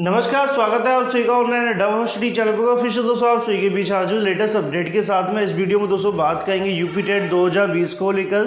नमस्कार, स्वागत है आप सभी का ऑनलाइन अड्डा स्टडी चैनल पर। फिर से दोस्तों आप सभी के बीच हाजिर लेटेस्ट अपडेट के साथ में। इस वीडियो में दोस्तों बात करेंगे यूपी टेट 2020 को लेकर।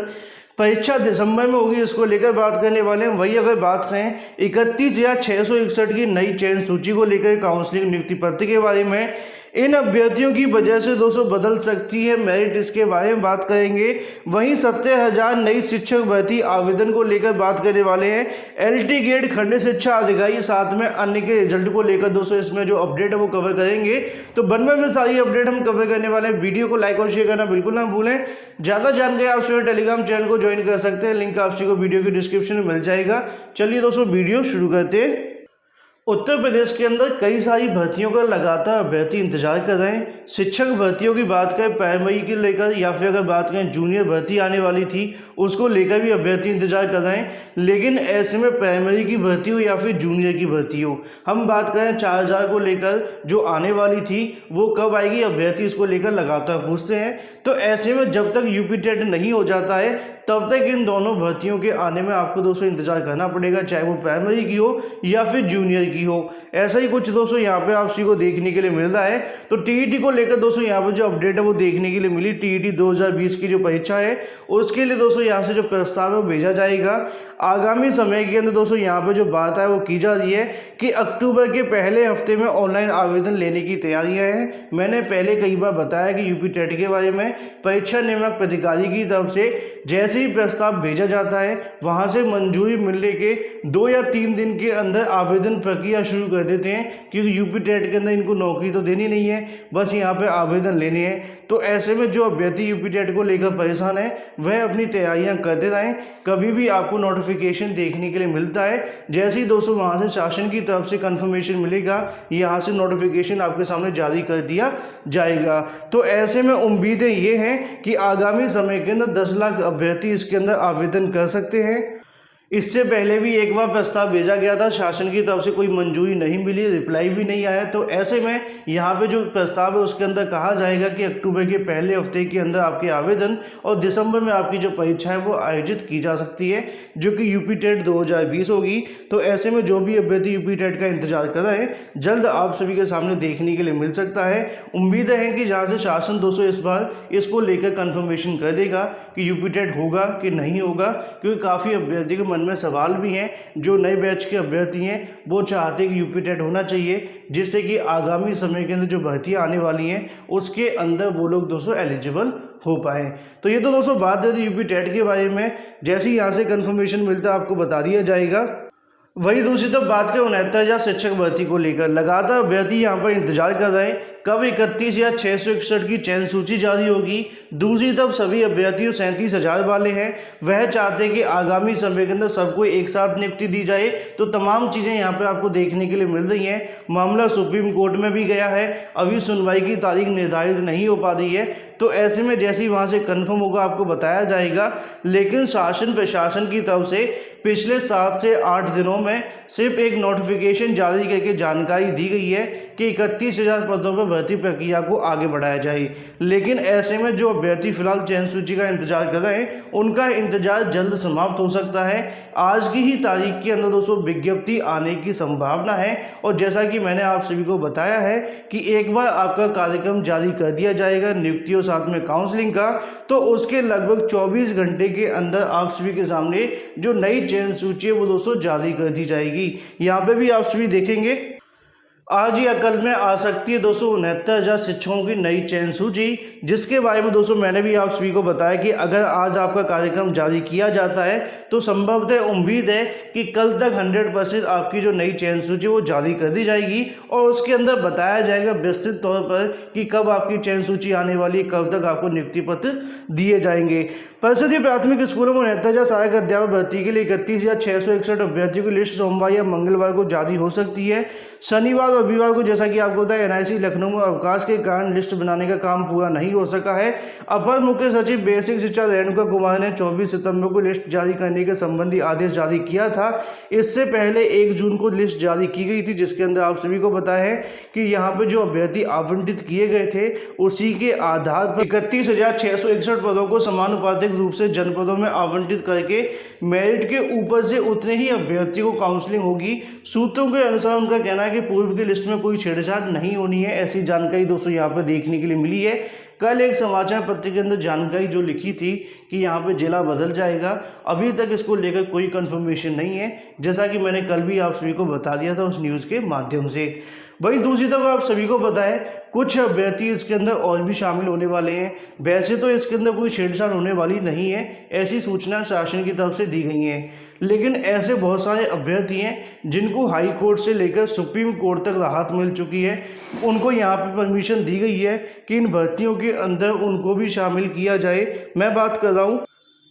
परीक्षा दिसंबर में होगी, इसको लेकर बात करने वाले हैं। वही अगर बात करें 31,661 की नई चयन सूची को लेकर काउंसलिंग नियुक्ति पत्र के बारे में, इन अभ्यर्थियों की वजह से दोस्तों बदल सकती है मेरिट, इसके बारे में बात करेंगे। वहीं 70,000 नई शिक्षक भर्ती आवेदन को लेकर बात करने वाले हैं। एलटी गेट खंड शिक्षा अधिकारी साथ में अन्य के रिजल्ट को लेकर दोस्तों इसमें जो अपडेट है वो कवर करेंगे। तो बनवे में सारी अपडेट हम कवर करने वाले हैं। वीडियो को लाइक और शेयर करना बिल्कुल ना भूलें। ज़्यादा जानकारी आप सभी टेलीग्राम चैनल को ज्वाइन कर सकते हैं, लिंक आप सभी को वीडियो के डिस्क्रिप्शन में मिल जाएगा। चलिए दोस्तों वीडियो शुरू करते हैं। उत्तर प्रदेश के अंदर कई सारी भर्तियों का लगातार अभ्यर्थी इंतजार कर रहे हैं। शिक्षक भर्तियों की बात करें प्राइमरी के लेकर, या फिर अगर बात करें जूनियर भर्ती आने वाली थी उसको लेकर भी अभ्यर्थी इंतजार कर रहे हैं। लेकिन ऐसे में प्राइमरी की भर्ती हो या फिर जूनियर की भर्ती हो, हम बात करें 4,000 को लेकर जो आने वाली थी वो कब आएगी, अभ्यर्थी इसको लेकर लगातार पूछते हैं। तो ऐसे में जब तक यूपी टेट नहीं हो जाता है तब तक इन दोनों भर्तियों के आने में आपको दोस्तों इंतजार करना पड़ेगा, चाहे वो प्राइमरी की हो या फिर जूनियर की हो। ऐसा ही कुछ दोस्तों यहाँ पे आप सभी को देखने के लिए मिल रहा है। तो टीईटी को लेकर दोस्तों यहाँ पर जो अपडेट है वो देखने के लिए मिली। टीईटी 2020 की जो परीक्षा है उसके लिए दोस्तों यहाँ से जो प्रस्ताव है वो भेजा जाएगा आगामी समय के अंदर। दोस्तों यहाँ पे जो बात है वो की जा रही है कि अक्टूबर के पहले हफ्ते में ऑनलाइन आवेदन लेने की तैयारियां हैं। मैंने पहले कई बार बताया कि यूपी टेट के बारे में परीक्षा नियामक प्राधिकारी की तरफ से जैसे ही प्रस्ताव भेजा जाता है वहां से मंजूरी मिलने के 2 या 3 दिन के अंदर आवेदन प्रक्रिया शुरू कर देते हैं, क्योंकि यूपी टेट के अंदर इनको नौकरी तो देनी नहीं है, बस यहाँ पे आवेदन लेने हैं। तो ऐसे में जो अभ्यर्थी यूपी टेट को लेकर परेशान है वह अपनी तैयारियां करते रहें। कभी भी आपको नोटिफिकेशन देखने के लिए मिलता है, जैसे ही दोस्तों वहाँ से शासन की तरफ से कंफर्मेशन मिलेगा यहाँ से नोटिफिकेशन आपके सामने जारी कर दिया जाएगा। तो ऐसे में उम्मीदें ये हैं कि आगामी समय के अंदर 10 लाख अभ्यर्थी इसके अंदर आवेदन कर सकते हैं। इससे पहले भी एक बार प्रस्ताव भेजा गया था, शासन की तरफ से कोई मंजूरी नहीं मिली, रिप्लाई भी नहीं आया। तो ऐसे में यहाँ पे जो प्रस्ताव है उसके अंदर कहा जाएगा कि अक्टूबर के पहले हफ्ते के अंदर आपके आवेदन और दिसंबर में आपकी जो परीक्षा है वो आयोजित की जा सकती है, जो कि यूपी टेट 2020 होगी। तो ऐसे में जो भी अभ्यर्थी यूपी टेट का इंतजार कर रहे हैं जल्द आप सभी के सामने देखने के लिए मिल सकता है। उम्मीद है कि जहाँ से शासन दोस्तों इस बार इसको लेकर कन्फर्मेशन कर देगा कि यूपी टेट होगा कि नहीं होगा, क्योंकि काफ़ी अभ्यर्थी के मन में सवाल भी हैं। जो नए बैच के अभ्यर्थी हैं वो चाहते हैं कि यूपी टेट होना चाहिए, जिससे कि आगामी समय के अंदर जो भर्तियां आने वाली हैं उसके अंदर वो लोग दोस्तों एलिजिबल हो पाए। तो ये तो दोस्तों बात है यूपी टेट के बारे में, जैसे ही यहाँ से कंफर्मेशन मिलता है आपको बता दिया जाएगा। वही दूसरी तरफ बात करें 69,000 शिक्षक भर्ती को लेकर, लगातार अभ्यर्थी यहाँ पर इंतजार कर रहे हैं कब 31,661 की चयन सूची जारी होगी। दूसरी तरफ सभी अभ्यर्थियों 37,000 वाले हैं, वह चाहते हैं कि आगामी समय के अंदर सबको एक साथ नियुक्ति दी जाए। तो तमाम चीज़ें यहाँ पे आपको देखने के लिए मिल रही हैं। मामला सुप्रीम कोर्ट में भी गया है, अभी सुनवाई की तारीख निर्धारित नहीं हो पा रही है। तो ऐसे में जैसे ही वहाँ से कन्फर्म होगा आपको बताया जाएगा। लेकिन शासन प्रशासन की तरफ से पिछले 7 से 8 दिनों में सिर्फ एक नोटिफिकेशन जारी करके जानकारी दी गई है कि 31,000 पदों पर भर्ती प्रक्रिया को आगे बढ़ाया जाए। लेकिन ऐसे में जो अभ्यर्थी फिलहाल चयन सूची का इंतजार कर रहे हैं उनका इंतजार जल्द समाप्त हो सकता है। आज की ही तारीख के अंदर दोस्तों विज्ञप्ति आने की संभावना है। और जैसा कि मैंने आप सभी को बताया है कि एक बार आपका कार्यक्रम जारी कर दिया जाएगा नियुक्तियों साथ में काउंसलिंग का, तो उसके लगभग 24 घंटे के अंदर आप सभी के सामने जो नई चयन सूची है वो दोस्तों जारी कर दी जाएगी। यहाँ पे भी आप सभी देखेंगे आज या कल में आ सकती है दोस्तों 69,000 शिक्षकों की नई चयन सूची, जिसके बारे में दोस्तों मैंने भी आप सभी को बताया कि अगर आज आपका कार्यक्रम जारी किया जाता है तो संभवतः उम्मीद है कि कल तक 100% आपकी जो नई चयन सूची वो जारी कर दी जाएगी और उसके अंदर बताया जाएगा विस्तृत तौर पर कि कब आपकी चयन सूची आने वाली है, कब तक आपको नियुक्ति पत्र दिए जाएंगे। परिषदीय प्राथमिक स्कूलों में 69,000 सहायक अध्यापक भर्ती के लिए 31,661 अभ्यर्थियों की लिस्ट सोमवार या मंगलवार को जारी हो सकती है। शनिवार रविवार को जैसा कि आपको बताया एनआईसी लखनऊ में अवकाश के कारण लिस्ट बनाने का काम पूरा नहीं हो सका है। अपर मुख्य सचिव बेसिक शिक्षा रेणुका कुमार ने 24 सितंबर को लिस्ट जारी करने के संबंधी आदेश जारी किया था। इससे पहले 1 जून को लिस्ट जारी की गई थी, जिसके अंदर आप सभी को पता है कि यहाँ पे जो अभ्यर्थी आवंटित किए गए थे उसी के आधार पर 31,661 पदों को समानुपातिक रूप से जनपदों में आवंटित करके मेरिट के ऊपर से उतने ही अभ्यर्थियों को काउंसलिंग होगी। सूत्रों के अनुसार उनका कहना है कि पूर्व की लिस्ट में कोई छेड़छाड़ नहीं होनी है, ऐसी जानकारी दोस्तों यहाँ पर देखने के लिए मिली है। कल एक समाचार पत्र के अंदर जानकारी जो लिखी थी कि यहाँ पे जिला बदल जाएगा, अभी तक इसको लेकर कोई कंफर्मेशन नहीं है, जैसा कि मैंने कल भी आप सभी को बता दिया था उस न्यूज़ के माध्यम से। वहीं दूसरी तरफ आप सभी को पता है कुछ अभ्यर्थी इसके अंदर और भी शामिल होने वाले हैं। वैसे तो इसके अंदर कोई छेड़छाड़ होने वाली नहीं है, ऐसी सूचना शासन की तरफ से दी गई हैं, लेकिन ऐसे बहुत सारे अभ्यर्थी हैं जिनको हाई कोर्ट से लेकर सुप्रीम कोर्ट तक राहत मिल चुकी है। उनको यहाँ पर परमिशन दी गई है कि इन भर्तियों के अंदर उनको भी शामिल किया जाए। मैं बात कर रहा हूँ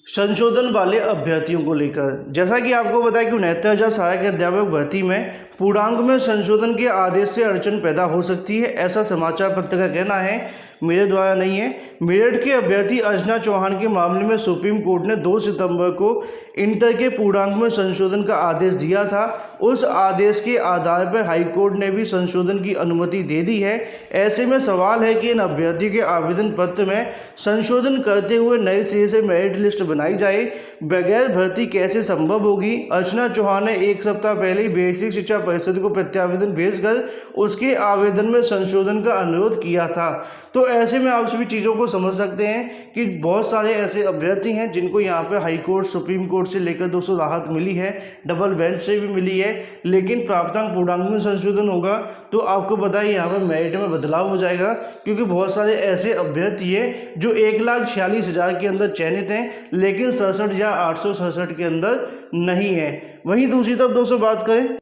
संशोधन वाले अभ्यर्थियों को लेकर। जैसा कि आपको बताया कि 69,000 सहायक अध्यापक भर्ती में पूर्णांक में संशोधन के आदेश से अड़चन पैदा हो सकती है, ऐसा समाचार पत्र का कहना है, मेरे द्वारा नहीं है। मेरठ के अभ्यर्थी अर्चना चौहान के मामले में सुप्रीम कोर्ट ने 2 सितंबर को इंटर के पूर्णांक में संशोधन का आदेश दिया था। उस आदेश के आधार पर हाई कोर्ट ने भी संशोधन की अनुमति दे दी है। ऐसे में सवाल है कि इन अभ्यर्थी के आवेदन पत्र में संशोधन करते हुए नए सिरे से मेरिट लिस्ट बनाई जाए, बगैर भर्ती कैसे संभव होगी। अर्चना चौहान ने 1 सप्ताह पहले ही बेसिक शिक्षा परिषद को प्रत्यावेदन भेजकर उसके आवेदन में संशोधन का अनुरोध किया था। तो ऐसे में आप सभी चीज़ों को समझ सकते हैं कि बहुत सारे ऐसे अभ्यर्थी हैं जिनको यहाँ पे हाई कोर्ट सुप्रीम कोर्ट से लेकर 200 राहत मिली है, डबल बेंच से भी मिली है, लेकिन प्राप्तांक पूर्णांक में संशोधन होगा तो आपको पता है यहाँ पर मेरिट में बदलाव हो जाएगा, क्योंकि बहुत सारे ऐसे अभ्यर्थी हैं जो 1,46,000 के अंदर चयनित हैं, लेकिन 67,867 के अंदर नहीं है। वहीं दूसरी तरफ दोस्तों बात करें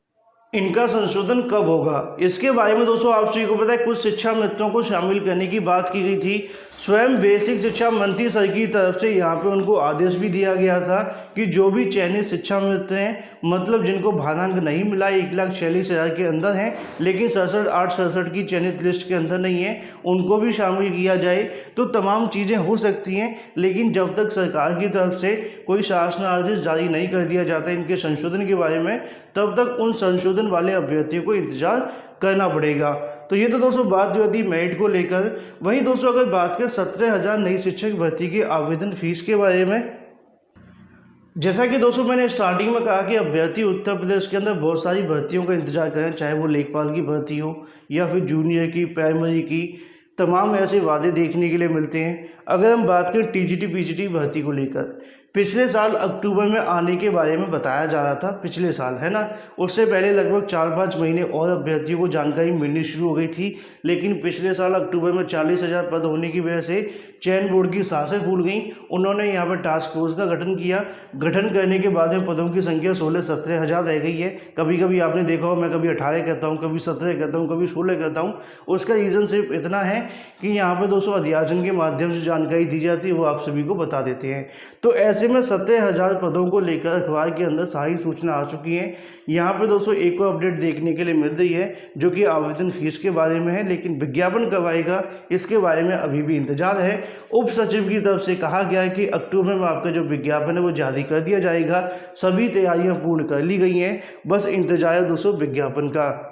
इनका संशोधन कब होगा, इसके बारे में दोस्तों आप सभी को पता है कुछ शिक्षा मित्रों को शामिल करने की बात की गई थी। स्वयं बेसिक शिक्षा मंत्री सर की तरफ से यहाँ पे उनको आदेश भी दिया गया था कि जो भी चयनित शिक्षा मित्र हैं, मतलब जिनको भारांक नहीं मिला 1,46,000 के अंदर हैं लेकिन 67,867 की चयनित लिस्ट के अंदर नहीं है, उनको भी शामिल किया जाए। तो तमाम चीज़ें हो सकती हैं, लेकिन जब तक सरकार की तरफ से कोई शासनादेश जारी नहीं कर दिया जाता इनके संशोधन के बारे में, तब तक उन संशोधन वाले अभ्यर्थियों को इंतजार करना पड़ेगा। तो ये तो दोस्तों बात जो थी मेरिट को लेकर। वहीं दोस्तों अगर बात करें 17,000 नई शिक्षक भर्ती के आवेदन फीस के बारे में, जैसा कि दोस्तों मैंने स्टार्टिंग में कहा कि अभ्यर्थी उत्तर प्रदेश के अंदर बहुत सारी भर्तियों का इंतजार करें, चाहे वो लेखपाल की भर्ती हो या फिर जूनियर की, प्राइमरी की, तमाम ऐसे वादे देखने के लिए मिलते हैं। अगर हम बात करें टीजीटी पीजीटी भर्ती को लेकर, पिछले साल अक्टूबर में आने के बारे में बताया जा रहा था, पिछले साल है ना, उससे पहले लगभग 4-5 महीने और अभ्यर्थियों को जानकारी मिलनी शुरू हो गई थी, लेकिन पिछले साल अक्टूबर में 40,000 पद होने की वजह से चयन बोर्ड की सांसें फूल गईं। उन्होंने यहाँ पर टास्क फोर्स का गठन किया। गठन करने के बाद में पदों की संख्या 16-17 रह गई है। कभी कभी आपने देखा हो, मैं कभी 18 कहता हूँ, कभी 17 कहता हूँ, कभी 16 कहता हूँ। उसका रीज़न सिर्फ इतना है कि यहाँ पर दोस्तों अध्याचन के माध्यम से जानकारी दी जाती है, वो आप सभी को बता देते हैं। तो ऐसे में 17,000 पदों को लेकर अखबार के अंदर सारी सूचना आ चुकी है। यहाँ पे दोस्तों एक और अपडेट देखने के लिए मिल रही है जो कि आवेदन फीस के बारे में है, लेकिन विज्ञापन कब आएगा इसके बारे में अभी भी इंतजार है। उप सचिव की तरफ से कहा गया है कि अक्टूबर में आपका जो विज्ञापन है वो जारी कर दिया जाएगा। सभी तैयारियां पूर्ण कर ली गई हैं, बस इंतजार है दोस्तों विज्ञापन का।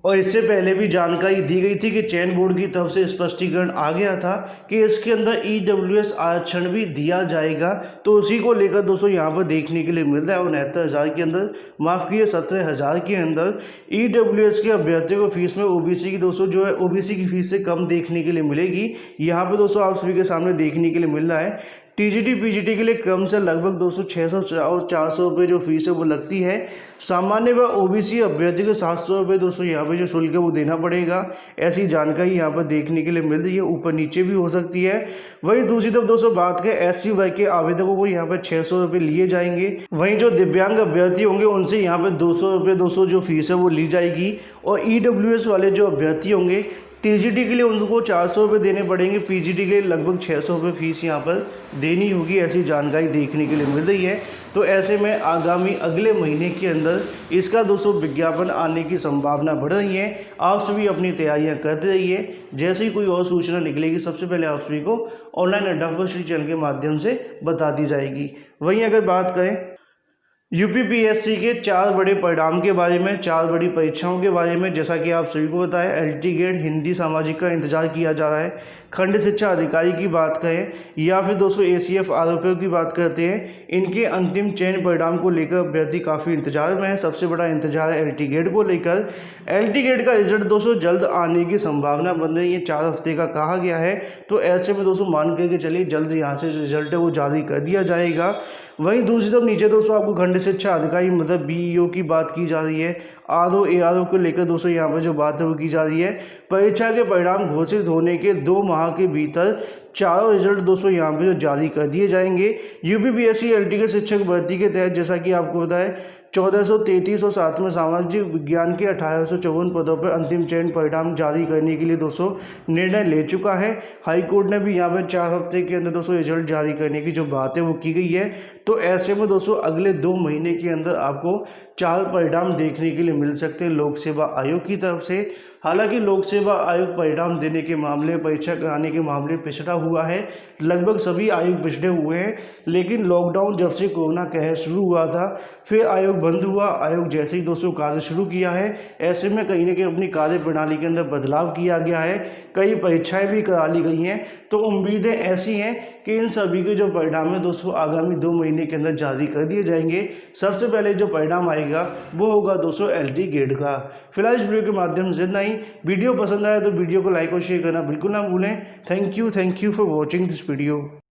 और इससे पहले भी जानकारी दी गई थी कि चयन बोर्ड की तरफ से स्पष्टीकरण आ गया था कि इसके अंदर EWS आरक्षण भी दिया जाएगा। तो उसी को लेकर दोस्तों यहाँ पर देखने के लिए मिल रहा है। 69,000 के अंदर, माफ़ किए 17,000 के अंदर EWS के अभ्यर्थियों को फीस में OBC की दोस्तों जो है OBC की फीस से कम देखने के लिए मिलेगी। यहाँ पर दोस्तों आप सभी के सामने देखने के लिए मिल रहा है। टीजीटी पीजीटी के लिए कम से लगभग 200-600 और 400 रुपये जो फीस है वो लगती है। सामान्य व OBC अभ्यर्थी को 700 रुपये दोस्तों यहाँ पे जो शुल्क है वो देना पड़ेगा। ऐसी जानकारी यहाँ पर देखने के लिए मिल रही है, ऊपर नीचे भी हो सकती है। वहीं दूसरी तरफ दोस्तों बात करें SC वर्ग के आवेदकों को यहाँ पर 600 रुपये लिए जाएंगे। वहीं जो दिव्यांग अभ्यर्थी होंगे उनसे यहाँ पर 200 रुपये 200 जो फीस है वो ली जाएगी। और EWS वाले जो अभ्यर्थी होंगे, टीजीटी के लिए उनको 400 रुपये देने पड़ेंगे, पीजीटी के लिए लगभग 600 रुपये फ़ीस यहाँ पर देनी होगी, ऐसी जानकारी देखने के लिए मिल रही है। तो ऐसे में आगामी अगले महीने के अंदर इसका दोस्तों विज्ञापन आने की संभावना बढ़ रही है। आप सभी अपनी तैयारियां करते रहिए, जैसे ही कोई और सूचना निकलेगी सबसे पहले आप सभी को ऑनलाइन अड्डा फर्स्ट चैनल के माध्यम से बता दी जाएगी। वहीं अगर बात करें यूपीपीएससी के 4 बड़े परिणाम के बारे में, 4 बड़ी परीक्षाओं के बारे में, जैसा कि आप सभी को बताया एलटी गेट हिंदी सामाजिक का इंतजार किया जा रहा है। खंड शिक्षा अधिकारी की बात करें या फिर दोस्तों एसीएफ आरोपियों की बात करते हैं, इनके अंतिम चयन परिणाम को लेकर अभ्यर्थी काफ़ी इंतजार में है। सबसे बड़ा इंतजार है एलटी गेट को लेकर। एलटी गेट का रिजल्ट दोस्तों जल्द आने की संभावना बन रही है, 4 हफ्ते का कहा गया है। तो ऐसे में दोस्तों मान करके चलिए जल्द यहाँ से रिजल्ट है वो जारी कर दिया जाएगा। वहीं दूसरी तरफ नीचे दोस्तों आपको खंड शिक्षा अधिकारी मतलब बीईओ की बात की जा रही है। आरओ एआरओ को लेकर दोस्तों यहाँ पर जो बात है वो की जा रही है। परीक्षा के परिणाम घोषित होने के 2 माह के भीतर चारों रिजल्ट दोस्तों यहाँ पे जो जारी कर दिए जाएंगे। यूपीपीएससी एलटी के शिक्षक भर्ती के तहत जैसा कि आपको बताया 1433 और साथ में सामाजिक विज्ञान के 1854 पदों पर अंतिम चयन परिणाम जारी करने के लिए दोस्तों निर्णय ले चुका है। हाईकोर्ट ने भी यहाँ पर 4 हफ्ते के अंदर दोस्तों रिजल्ट जारी करने की जो बात है वो की गई है। तो ऐसे में दोस्तों अगले 2 महीने के अंदर आपको 4 परिणाम देखने के लिए मिल सकते हैं लोक सेवा आयोग की तरफ से। हालांकि लोक सेवा आयोग परिणाम देने के मामले, परीक्षा कराने के मामले पिछड़ा हुआ है, लगभग सभी आयोग पिछड़े हुए हैं। लेकिन लॉकडाउन जब से कोरोना कहर शुरू हुआ था फिर आयोग बंद हुआ। आयोग जैसे ही दोस्तों कार्य शुरू किया है, ऐसे में कहीं ना कहीं अपनी कार्य प्रणाली के अंदर बदलाव किया गया है, कई परीक्षाएं भी करा ली गई हैं। तो उम्मीदें ऐसी हैं कि इन सभी के जो परिणाम है दोस्तों आगामी 2 महीने के अंदर जारी कर दिए जाएंगे। सबसे पहले जो परिणाम आएगा वो होगा दोस्तों एलटी गेट का। फिलहाल इस वीडियो के माध्यम से इतना ही। वीडियो पसंद आया तो वीडियो को लाइक और शेयर करना बिल्कुल ना भूलें। Thank you for watching this video.